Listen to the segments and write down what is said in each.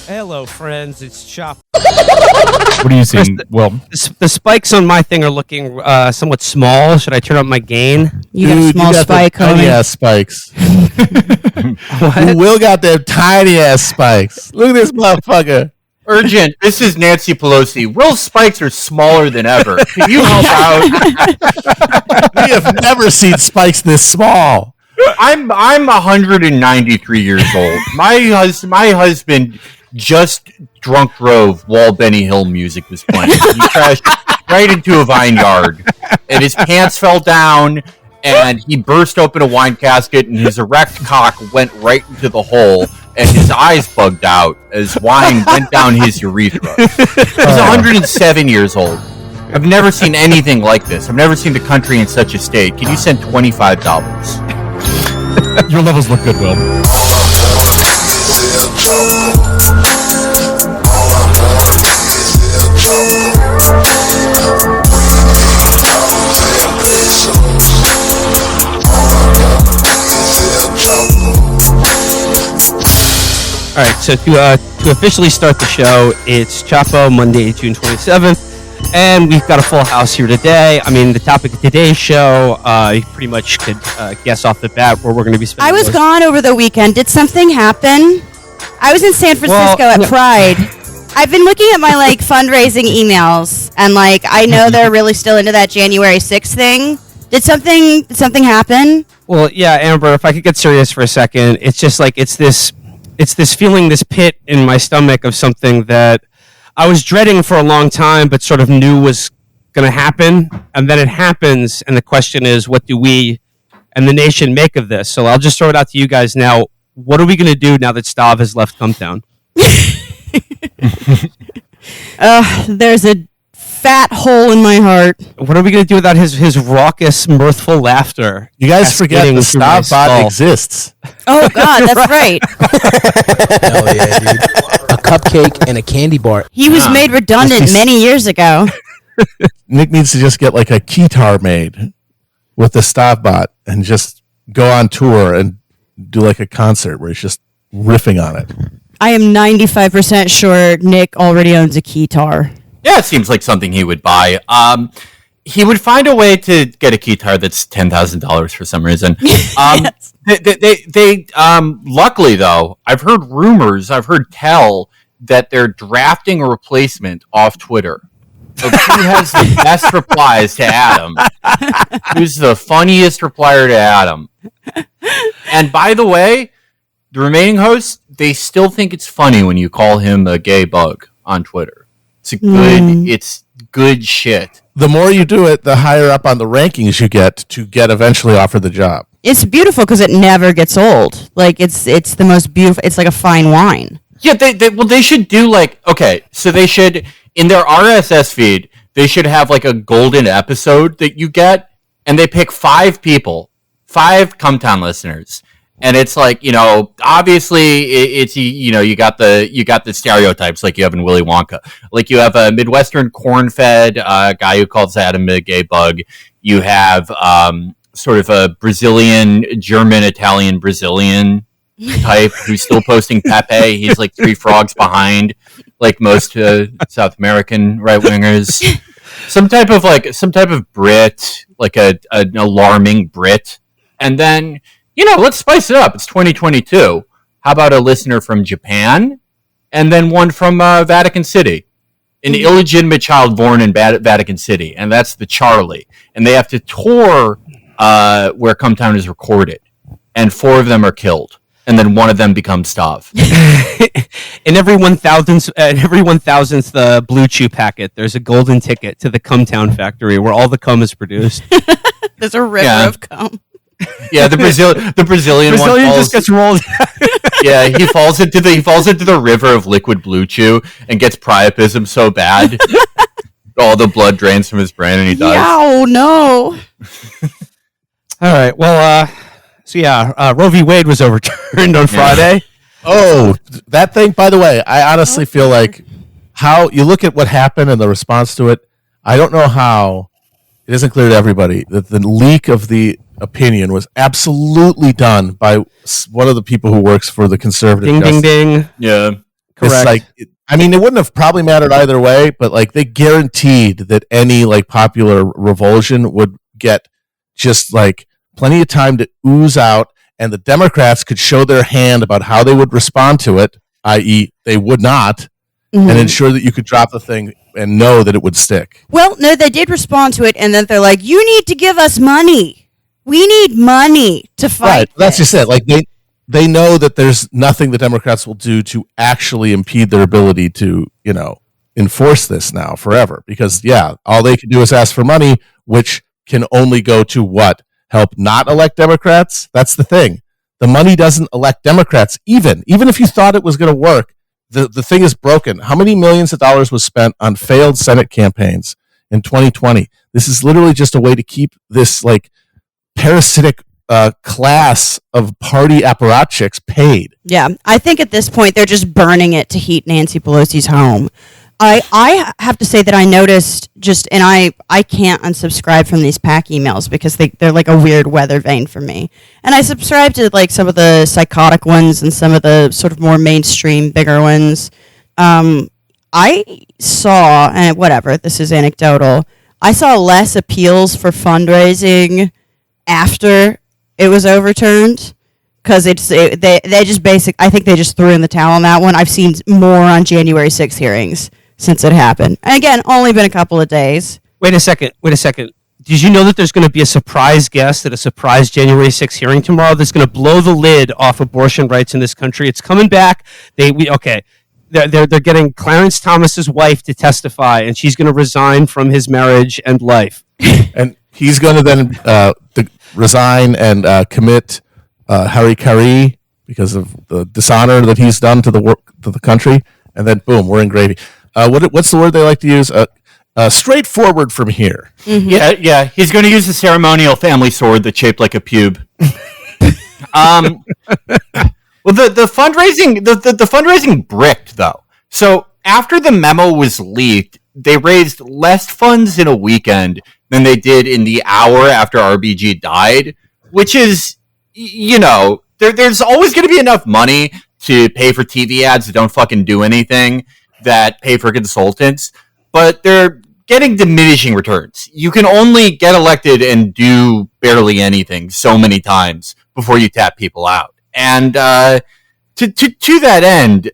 Hello, friends. It's Chapo. What are you seeing? The spikes on my thing are looking somewhat small. Should I turn up my gain? You got a small spike, homie. Tiny ass spikes. What? Will got them tiny ass spikes. Look at this motherfucker. Urgent. This is Nancy Pelosi. Will's spikes are smaller than ever. Can you help out? We have never seen spikes this small. I'm 193 years old. My husband just drunk drove while Benny Hill music was playing. He crashed right into a vineyard, and his pants fell down, and he burst open a wine casket, and his erect cock went right into the hole, and his eyes bugged out as wine went down his urethra. He's 107 years old. I've never seen anything like this. I've never seen the country in such a state. Can you send $25? Your levels look good, Will. All right, so to officially start the show, it's Chapo, Monday, June 27th, and we've got a full house here today. I mean, the topic of today's show, you pretty much could guess off the bat where we're going to be spending. I was gone over the weekend. Did something happen? I was in San Francisco at Pride. I've been looking at my fundraising emails, and I know they're really still into that January 6th thing. Did something happen? Well, yeah, Amber, if I could get serious for a second, it's just it's this feeling, this pit in my stomach of something that I was dreading for a long time, but sort of knew was going to happen. And then it happens. And the question is, what do we and the nation make of this? So I'll just throw it out to you guys now. What are we going to do now that Stav has left Cumtown? There's a fat hole in my heart. What are we going to do without his raucous, mirthful laughter? You guys forget the Stav bot exists. Oh, God, that's right. Hell yeah, dude. A cupcake and a candy bar. He was made redundant many years ago. Nick needs to just get a keytar made with the Stav bot and just go on tour and do a concert where he's just riffing on it. I am 95% sure Nick already owns a keytar. Yeah, it seems like something he would buy. He would find a way to get a keytar that's $10,000 for some reason. Yes. They luckily though, I've heard tell that they're drafting a replacement off Twitter of who has the best replies to Adam. Who's the funniest replier to Adam? And by the way, the remaining hosts, they still think it's funny when you call him a gay bug on Twitter. It's good shit. The more you do it, the higher up on the rankings you get to get eventually offered the job. It's beautiful because it never gets old. It's the most beautiful. It's like a fine wine. Yeah, they should do so they should, in their RSS feed, they should have a golden episode that you get, and they pick 5 people, 5 Cumtown listeners. And it's obviously it's you got the stereotypes like you have in Willy Wonka. You have a Midwestern corn-fed guy who calls Adam a gay bug. You have sort of a Brazilian, German, Italian, Brazilian type who's still posting Pepe. He's 3 frogs behind, most South American right-wingers. Some type of Brit, an alarming Brit, and then. Let's spice it up. It's 2022. How about a listener from Japan? And then one from Vatican City. An illegitimate child born in Vatican City. And that's the Charlie. And they have to tour where Cumtown is recorded. And 4 of them are killed. And then one of them becomes Stav. In every 1,000th Blue Chew packet, there's a golden ticket to the Cumtown factory where all the cum is produced. There's a river of cum. Yeah, the Brazilian one just gets rolled. Yeah, he falls into the river of liquid Blue Chew and gets priapism so bad, all the blood drains from his brain and he dies. Oh no! All right, well, Roe v. Wade was overturned on Friday. Oh, that thing. By the way, I honestly feel like how you look at what happened and the response to it. I don't know how it isn't clear to everybody that the leak of the opinion was absolutely done by one of the people who works for the conservative. Ding, ding, ding. Yeah. It's like, I mean, it wouldn't have probably mattered either way, but like they guaranteed that any like popular revulsion would get just like plenty of time to ooze out, and the Democrats could show their hand about how they would respond to it, i.e., they would not, and ensure that you could drop the thing and know that it would stick. Well, no, they did respond to it, and then they're like, "You need to give us money. We need money to fight." Right, that's this." just it. Like they know that there's nothing the Democrats will do to actually impede their ability to, enforce this now forever. Because, all they can do is ask for money, which can only go to what? Help not elect Democrats? That's the thing. The money doesn't elect Democrats, even if you thought it was going to work. The thing is broken. How many millions of dollars was spent on failed Senate campaigns in 2020? This is literally just a way to keep this, like, parasitic class of party apparatchiks paid. Yeah, I think at this point they're just burning it to heat Nancy Pelosi's home. I have to say that I noticed and I can't unsubscribe from these PAC emails because they're like a weird weather vane for me. And I subscribe to like some of the psychotic ones and some of the sort of more mainstream, bigger ones. I saw, and whatever, this is anecdotal, I saw less appeals for fundraising after it was overturned, because they just I think they just threw in the towel on that one. I've seen more on January 6th hearings since it happened. And again, only been a couple of days. Wait a second. Did you know that there's going to be a surprise guest at a surprise January 6th hearing tomorrow that's going to blow the lid off abortion rights in this country? It's coming back. They're getting Clarence Thomas's wife to testify, and she's going to resign from his marriage and life. And he's going to then resign and commit harikari because of the dishonor that he's done to the country, and then boom, we're in gravy. What's the word they like to use? Straightforward from here. Mm-hmm. Yeah. He's going to use the ceremonial family sword that's shaped like a pube. Well, the fundraising bricked though. So after the memo was leaked, they raised less funds in a weekend than they did in the hour after RBG died, which is, there's always going to be enough money to pay for TV ads that don't fucking do anything, that pay for consultants, but they're getting diminishing returns. You can only get elected and do barely anything so many times before you tap people out. And to that end,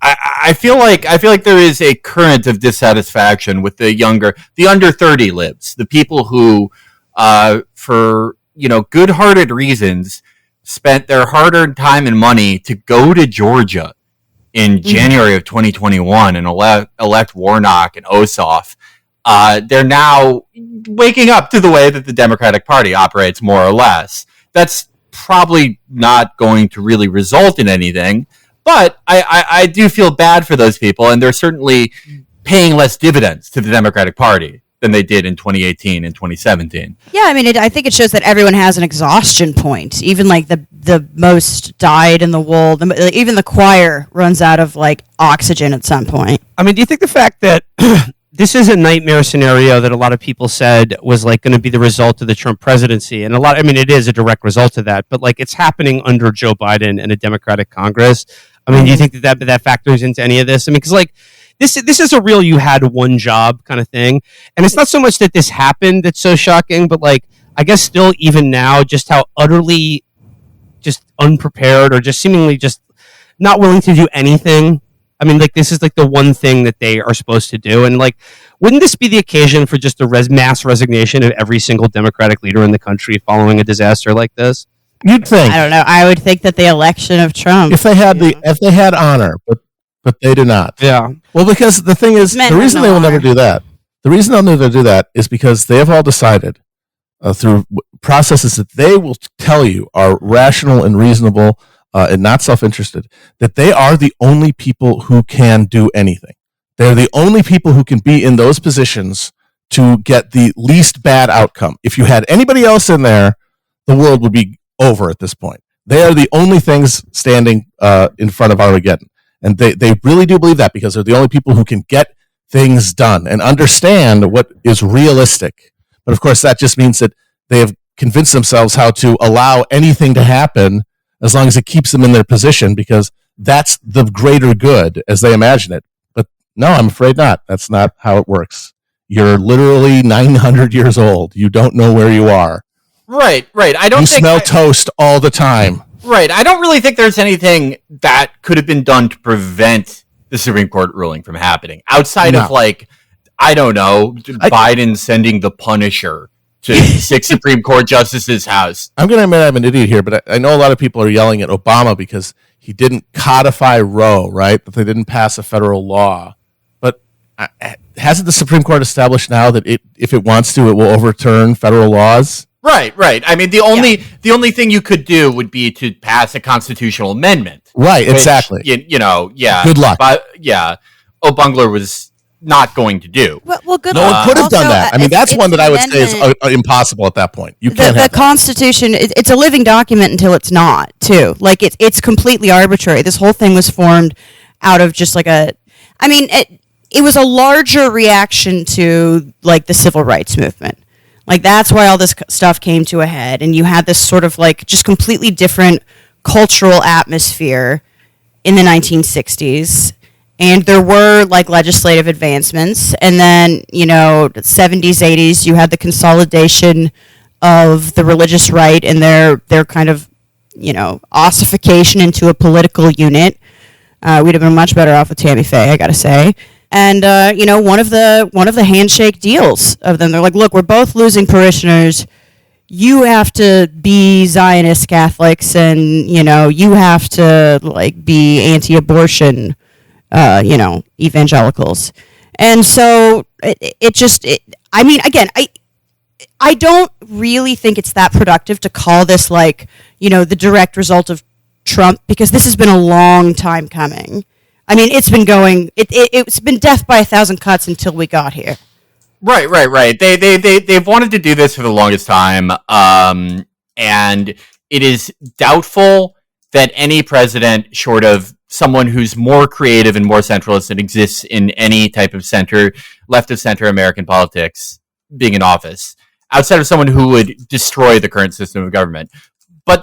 I feel like there is a current of dissatisfaction with the under 30 libs, the people who, for good-hearted reasons, spent their hard-earned time and money to go to Georgia in January of 2021 and elect Warnock and Ossoff. They're now waking up to the way that the Democratic Party operates, more or less. That's probably not going to really result in anything, but I do feel bad for those people, and they're certainly paying less dividends to the Democratic Party than they did in 2018 and 2017. Yeah, I mean, I think it shows that everyone has an exhaustion point. Even like the most dyed-in-the-wool, even the choir runs out of like oxygen at some point. I mean, do you think the fact that this is a nightmare scenario that a lot of people said was like going to be the result of the Trump presidency, and it is a direct result of that, but like it's happening under Joe Biden and a Democratic Congress. I mean, do you think that factors into any of this? I mean, because like this is a real you had one job kind of thing, and it's not so much that this happened that's so shocking, but like I guess still even now, just how utterly just unprepared or just seemingly just not willing to do anything. I mean, like this is like the one thing that they are supposed to do, and like wouldn't this be the occasion for just a mass resignation of every single Democratic leader in the country following a disaster like this? You'd think. I don't know. I would think that the election of Trump, if they had honor, but they do not. Yeah. Well, because the thing is, the reason they will never do that, is because they have all decided through processes that they will tell you are rational and reasonable and not self-interested, that they are the only people who can do anything. They're the only people who can be in those positions to get the least bad outcome. If you had anybody else in there, the world would be over at this point. They are the only things standing in front of Armageddon. And they really do believe that because they're the only people who can get things done and understand what is realistic. But of course, that just means that they have convinced themselves how to allow anything to happen as long as it keeps them in their position, because that's the greater good as they imagine it. But no, I'm afraid not. That's not how it works. You're literally 900 years old. You don't know where you are. Right. I don't You think smell toast all the time. Right. I don't really think there's anything that could have been done to prevent the Supreme Court ruling from happening outside of like, I don't know, Biden sending the Punisher to 6 Supreme Court justices' house. I'm going to admit I'm an idiot here, but I know a lot of people are yelling at Obama because he didn't codify Roe, right? That they didn't pass a federal law. But hasn't the Supreme Court established now that if it wants to, it will overturn federal laws? Right. I mean, the only thing you could do would be to pass a constitutional amendment. Right, exactly. You know, yeah. Good luck. But, yeah, O'Bungler was not going to do. Well, good No luck. one could have done Also, that. I mean, that's one that I would say is impossible at that point. You can't have the Constitution. It's a living document until it's not, too. Like it's completely arbitrary. This whole thing was formed out of just like it was a larger reaction to like the civil rights movement. Like that's why all this stuff came to a head, and you had this sort of like just completely different cultural atmosphere in the 1960s. And there were like legislative advancements, and then 70s, 80s, you had the consolidation of the religious right and their kind of ossification into a political unit. We'd have been much better off with Tammy Faye, I gotta say. And one of the handshake deals of them, they're like, look, we're both losing parishioners. You have to be Zionist Catholics, and you have to like be anti-abortion. Evangelicals. And so I don't really think it's that productive to call this like, the direct result of Trump, because this has been a long time coming. I mean, it's been going, it's been death by 1,000 cuts until we got here. Right. They've wanted to do this for the longest time. And it is doubtful that any president, short of someone who's more creative and more centralist than exists in any type of left of center American politics, being in office, outside of someone who would destroy the current system of government. But